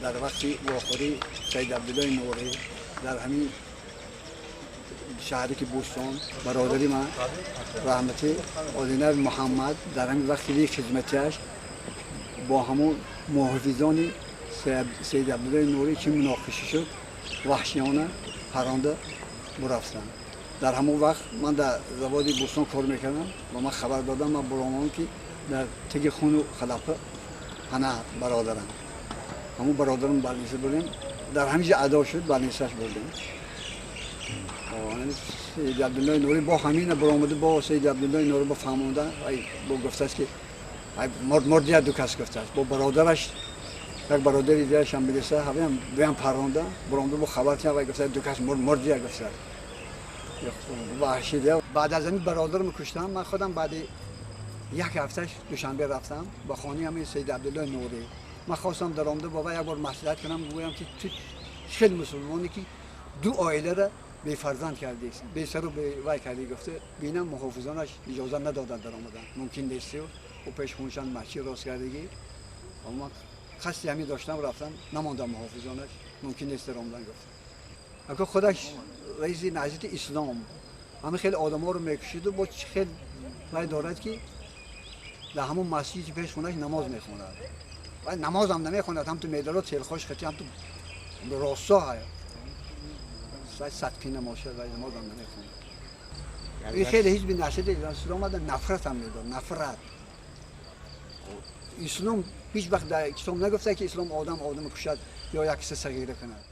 در وقت واخوری سید عبدالله نوری در همین شهری که بوستان برادری من رحمتی آذینه محمد در همین وقتی خدمتیش با همون محافظان سید عبدالله نوری که مناقشه شد وحشیانه پرانده برفتن. در همون وقت من در زواد بوستان کار میکردم و من خبر دادم من برامون که در تگ خون و خلافه هنه برادرم همون برادرم برنیسه بردیم در همینجا ادا شد برنیسهش بردیم. سید عبدالله نوری با همین برآمده با سید عبدالله نوری با فهمونده با گفته است که مردیت دو کس گفته است با برادرش یک برادری دیگرش هم میرسه هم پرانده برآمده با خبر کرد و گفته دو کس مردیت گفته است. وحشی بعد از این برادرم کشتم من خودم بعد یک هفتهش دوشنبه رفتم با خانه همین سید عبدالله نوری. من خواستم در آمده بابا یک بار مصلحت کنم بگویم که تو خیلی مسلمانی که دو عائله را بی فرزند کردی بی سر و بی وای کردی گفته بینم محافظانش اجازه ندادن در آمدن ممکن نیست و پیش خونشان مسجد راست کردگی اما خستی همین داشتم رفتم نماندم محافظانش ممکن نیست در آمدن گفته اگه خودش رئیس نهضت اسلام همه خیلی آدم ها رو میکشید و با خیلی رای دارد که در همون مسجد که پیش خونش نماز میخوند و نماز هم نمیخوند هم تو میدان تیل خوش خطی هم تو راستا های صدقی نماشه و نماز هم نمیخوند. این خیلی حزب نهضت اسلام آمده نفرت هم میداد نفرت. اسلام هیچ وقت در اسلام نگفته که اسلام آدم کشد یا یک کسی صغیره کند.